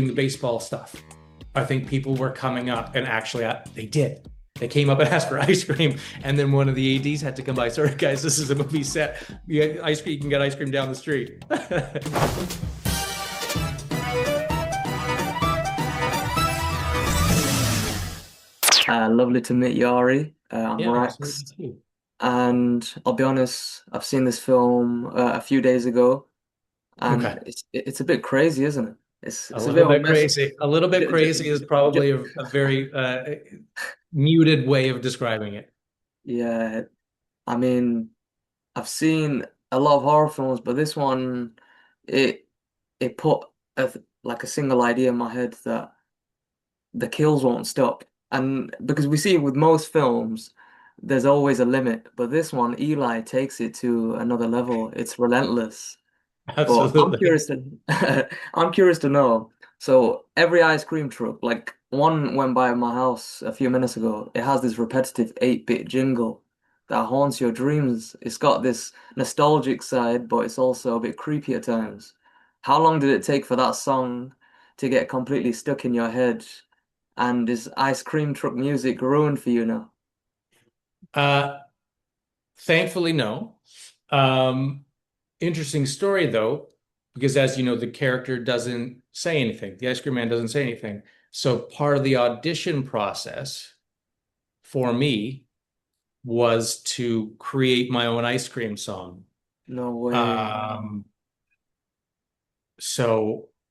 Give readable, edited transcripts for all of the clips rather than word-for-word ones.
the baseball stuff. I think people were coming up and actually they did. They came up and asked for ice cream, and then one of the ADs had to come by. Sorry, guys, this is a movie set. Ice cream, you can get ice cream down the street. Lovely to meet you, Ari. I'm Yeah, absolutely Rex, too. and I'll be honest, I've seen this film a few days ago, Okay. and it's a bit crazy, isn't it? It's A a bit little of a bit mess. crazy. A little bit J j crazy is j probably a very muted way of describing it. yeah, I mean, I've seen a lot of horror films, but this one, it it put like a single idea in my head that the kills won't stop. And because we see with most films, there's always a limit. But this one, Eli takes it to another level. It's relentless. But I'm Absolutely. curious to I'm curious to know. So every ice cream truck, like one went by my house a few minutes ago, it has this repetitive 8-bit jingle that haunts your dreams. It's got this nostalgic side, but it's also a bit creepy at times. How long did it take for that song to get completely stuck in your head? And is ice cream truck music ruined for you now? Uh, Thankfully, no. Um, Interesting story though, because as you know, the character doesn't say anything. The ice cream man doesn't say anything. So part of the audition process for me was to create my own ice cream song. No way. Um,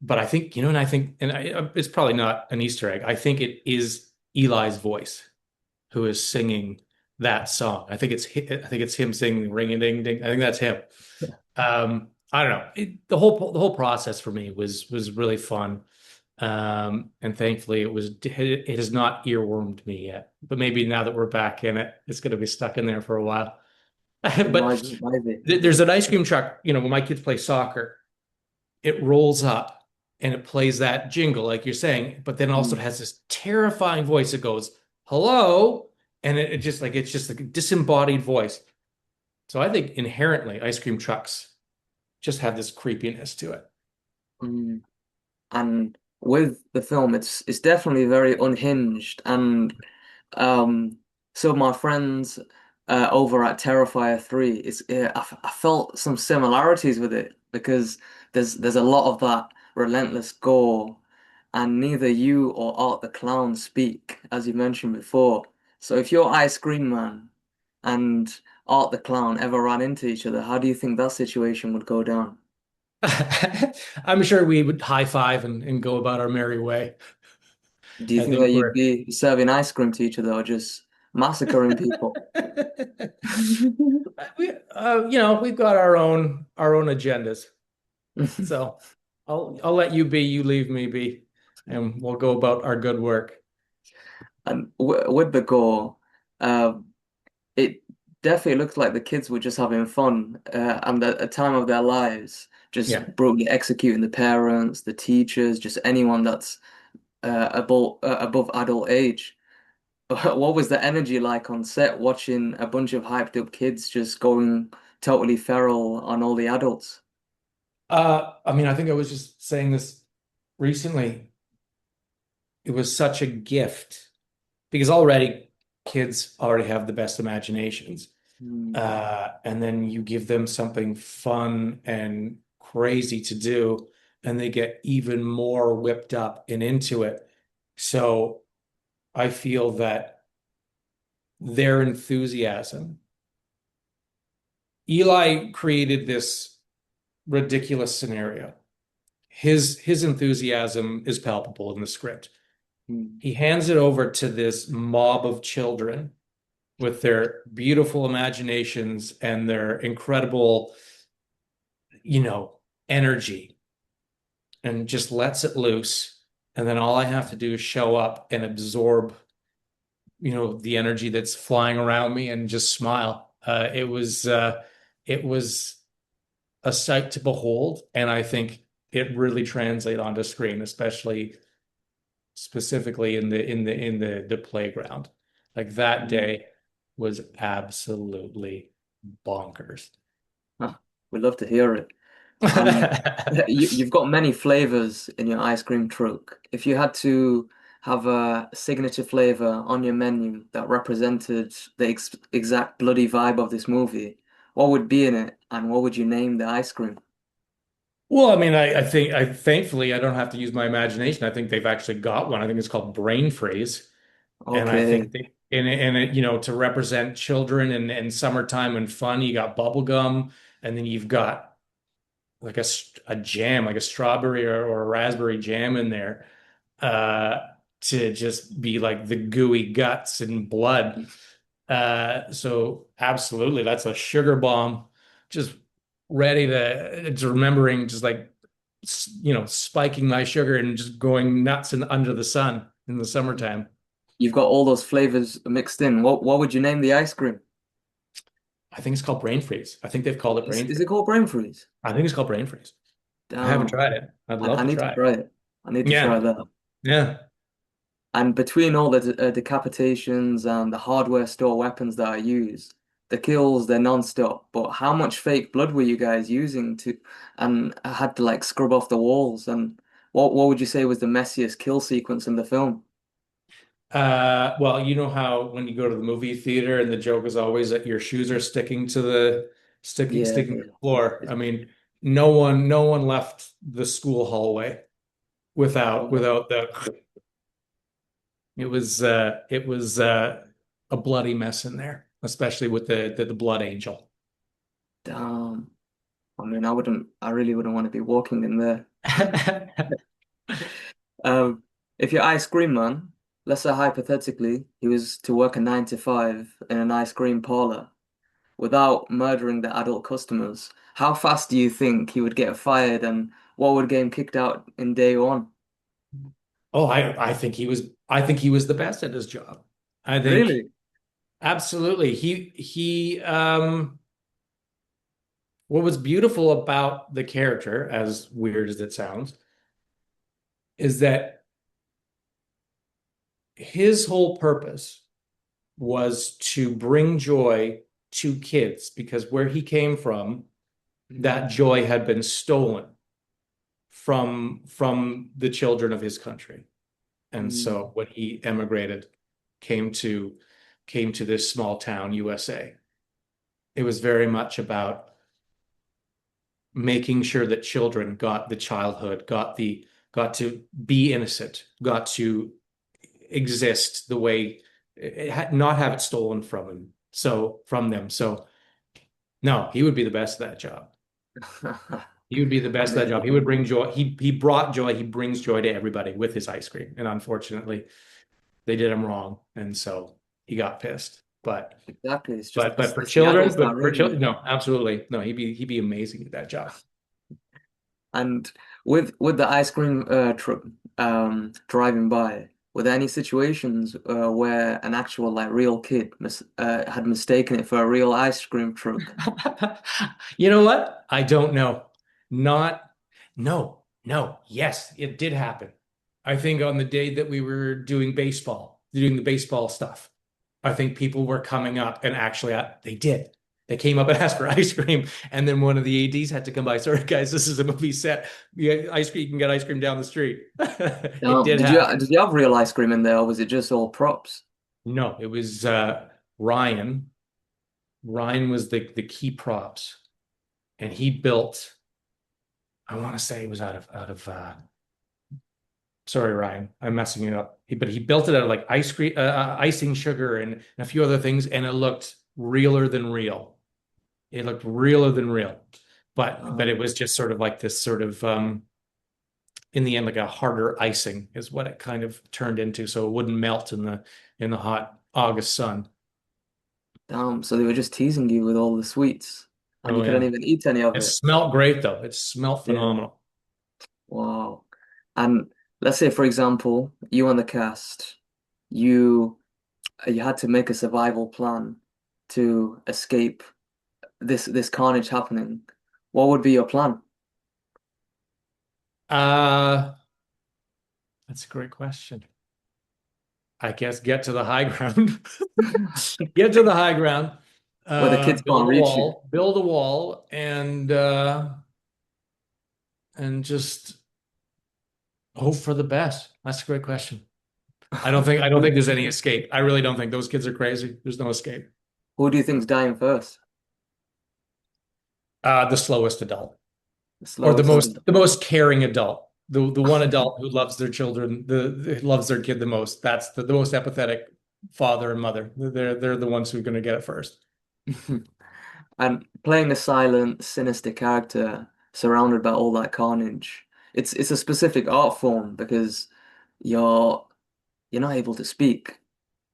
but I think, and I think, it's probably not an Easter egg. I think it is Eli's voice who is singing that song. I think it's him singing "Ring a Ding Ding." I think that's him. I don't know. The whole process for me was really fun. And thankfully it has not earwormed me yet. But maybe now that we're back in it, it's going to be stuck in there for a while. But Maybe. there's an ice cream truck, when my kids play soccer, it rolls up and it plays that jingle, like you're saying, but then also it Mm. has this terrifying voice that goes, "Hello," and it's just like a disembodied voice. So I think inherently ice cream trucks just have this creepiness to it. Mm. And with the film, it's definitely very unhinged. And so my friends over at Terrifier 3, I felt some similarities with it because there's a lot of that relentless gore, and neither you or Art the Clown speak, as you mentioned before. So if you're Ice Cream Man and Art the Clown ever ran into each other, how do you think that situation would go down? I'm sure we would high five and go about our merry way. Do you I think that think you'd we're be serving ice cream to each other or just massacring people? we've got our own agendas. So I'll let you be, you leave me be, and we'll go about our good work. And w with the gore, uh, it definitely looks like the kids were just having fun and at a time of their lives, Yeah. just brutally executing the parents, the teachers, just anyone that's above adult age. What was the energy like on set watching a bunch of hyped up kids just going totally feral on all the adults? I mean, I think I was just saying this recently. It was such a gift because already kids already have the best imaginations. Mm. And then you give them something fun and crazy to do, and they get even more whipped up and into it. So I feel that their enthusiasm, Eli created this ridiculous scenario. His enthusiasm is palpable in the script. Mm. He hands it over to this mob of children with their beautiful imaginations and their incredible, you know, energy, and just lets it loose. And then all I have to do is show up and absorb, the energy that's flying around me and just smile. It was a sight to behold, and I think it really translated onto screen, especially specifically in the playground. Like that Mm. day was absolutely bonkers. Ah, we'd love to hear it. And you've got many flavors in your ice cream truck. If you had to have a signature flavor on your menu that represented the exact bloody vibe of this movie, what would be in it, and what would you name the ice cream? Well, I mean, I think thankfully I don't have to use my imagination. I think they've actually got one. I think it's called Brain Freeze. And I Okay, think to represent children and summertime and fun, you got bubble gum, and then you've got like a jam, like a strawberry or a raspberry jam in there, uh, to just be like the gooey guts and blood. So absolutely, that's a sugar bomb. Just ready to, it's remembering just like spiking my sugar and just going nuts and under the sun in the summertime. you've got all those flavors mixed in. What would you name the ice cream? I think it's called Brain Freeze. I think they've called it Brain Is it Freeze. called brain freeze? I think it's called Brain Freeze. I haven't Damn, tried it. I'd love I to need to try it. try it. I need to try Yeah, that. yeah. And between all the decapitations and the hardware store weapons that I use, the kills, they're non-stop. But how much fake blood were you guys using to, and I had to like scrub off the walls? And what would you say was the messiest kill sequence in the film? Well, you know how when you go to the movie theater and the joke is always that your shoes are sticking to the Yeah, sticking to the floor. I mean, no one left the school hallway without the it was a bloody mess in there, especially with the blood angel. damn. I mean, I really wouldn't want to be walking in there. Um, if you're ice cream man, let's say hypothetically, he was to work a 9 to 5 in an ice cream parlor without murdering the adult customers, how fast do you think he would get fired and what would get him kicked out in day one? Oh, I think he was the best at his job. I think Really? absolutely. He what was beautiful about the character, as weird as it sounds, is that his whole purpose was to bring joy to kids because where he came from, that joy had been stolen from the children of his country. And so Mm. when he emigrated, came to came to this small town, USA, it was very much about making sure that children got the childhood, got to be innocent, got to exist the way not have it stolen from him. So from them. So no, he would be the best at that job. He would be the I best at that mean, job. He would bring joy. He brought joy. He brings joy to everybody with his ice cream. And unfortunately, they did him wrong, and so he got pissed. But exactly. It's just but but for it's the children, adults that but for ruin children, it. no, absolutely no. He'd be amazing at that job. And with the ice cream truck driving by, were there any situations where an actual like real kid had mistaken it for a real ice cream truck? You know what? I don't know. Not, no, no. Yes, it did happen. I think on the day that we were doing the baseball stuff, I think people were coming up and actually they did. They came up and asked for ice cream, and then one of the ADs had to come by. Sorry, guys, this is a movie set. Yeah, ice cream, you can get ice cream down the street. It did happen. Did you have real ice cream in there, or was it just all props? No, it was Ryan. Ryan was the key props, and he built. I want to say it was out of. Sorry, Ryan, I'm messing it up. But he built it out of like ice cream, icing sugar, and a few other things, and it looked realer than real. It looked realer than real, but it Um, was just sort of like this sort of in the end like a harder icing is what it kind of turned into, so it wouldn't melt in the hot August sun. Damn, so they were just teasing you with all the sweets, and you Oh couldn't yeah, even eat any of it it. smelled great though. It smelled Yeah. phenomenal. Wow. And let's say, for example, you and the cast, you you had to make a survival plan to escape this carnage happening. What would be your plan? Uh, that's a great question. I guess get to the high ground. Get to the high ground, Where the kids build can't a reach you? wall, build a wall, and and just hope for the best? That's a great question. I don't think Who, there's any escape. I really don't think those kids are crazy. There's no escape. who do you think's dying first? The slowest adult, The or slowest of the most caring adult, the one adult who loves their children, who loves their kid the most. That's the most empathetic father and mother. They're the ones who are going to get it first. them. And playing a silent, sinister character surrounded by all that carnage, it's a specific art form because you're you're not able to speak.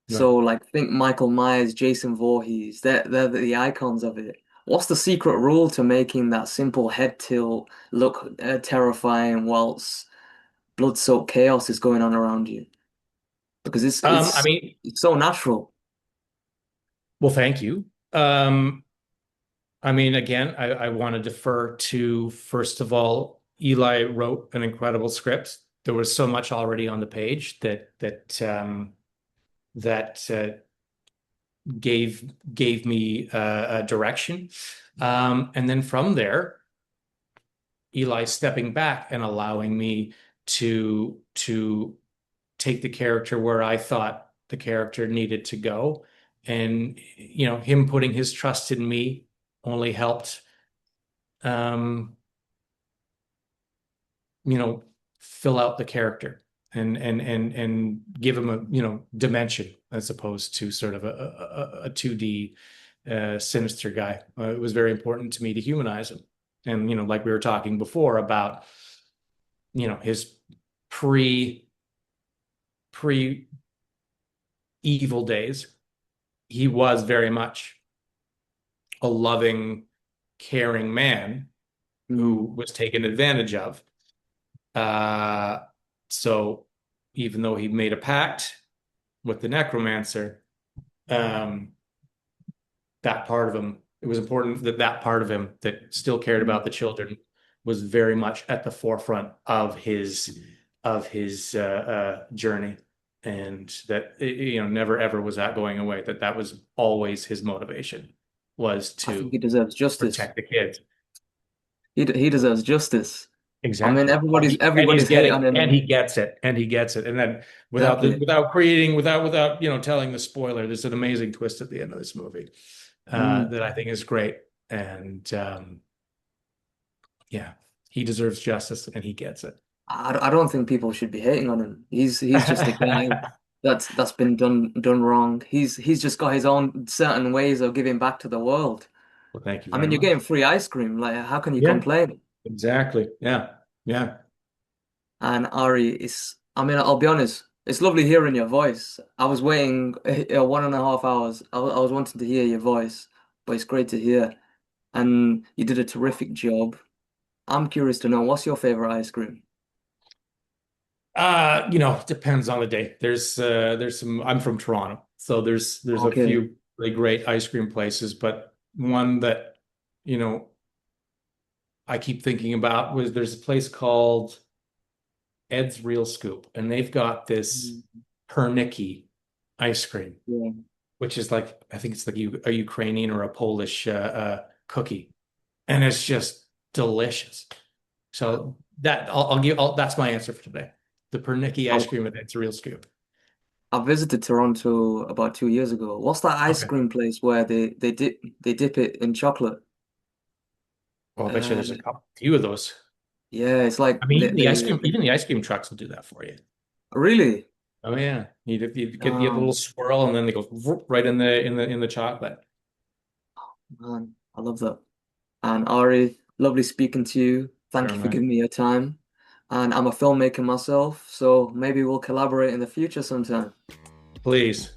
Right. So like think Michael Myers, Jason Voorhees, they're the icons of it. What's the secret rule to making that simple head tilt look terrifying whilst blood-soaked chaos is going on around you? Because I it's mean, it's so natural. well, thank you. I mean, again, I want to defer to, first of all, Eli wrote an incredible script. There was so much already on the page that gave me a direction. And then from there, Eli stepping back and allowing me to take the character where I thought the character needed to go. And him putting his trust in me only helped um, fill out the character and give him a dimension as opposed to sort of a 2D sinister guy. It was very important to me to humanize him. And like we were talking before about his pre pre evil days, he was very much a loving, caring man who Mm. was taken advantage of. Uh, so even though he made a pact with the necromancer, um, that part of him, it was important that that part of him that still cared about the children was very much at the forefront of his journey, and that never ever was that going away. That was always his motivation, was I think to he deserves justice. protect the kids. He deserves justice. I mean, Exactly. Well, and he's everybody's hating getting, on and him. he gets it, and he gets it. And then Exactly. without telling the spoiler, there's an amazing twist at the end of this movie Mm. that I think is great. And yeah, he deserves justice, and he gets it. I don't think people should be hating on him. He's just a guy that's been done wrong. He's just got his own certain ways of giving back to the world. Well, thank you I very mean, you're getting much. free ice cream. Like, how can you Yeah, complain? exactly. Yeah, yeah. And Ari, I mean, I'll be honest, it's lovely hearing your voice. I was waiting 1.5 hours. I was wanting to hear your voice, but it's great to hear. And you did a terrific job. I'm curious to know, what's your favorite ice cream? Depends on the day. There's some, I'm from Toronto, so there's a Okay. few really great ice cream places, but one that, you know, I keep thinking about was there's a place called Ed's Real Scoop, and they've got this Mm. pernicky ice cream, Yeah. which is like, I think it's like a Ukrainian or a Polish cookie, and it's just delicious. So that's my answer for today. The pernicky I, ice cream at Ed's Real Scoop. I visited Toronto about 2 years ago. What's that ice Okay. cream place where they dip it in chocolate? Well, I bet you Uh, there's few of those. yeah, it's like I mean, even the ice cream trucks will do that for you. really. Oh yeah, you get the little Um, swirl, and then they go right in the chocolate. man, I love that. And Ari, lovely speaking to you. Thank Very you for much. giving me your time. And I'm a filmmaker myself, so maybe we'll collaborate in the future sometime. Please.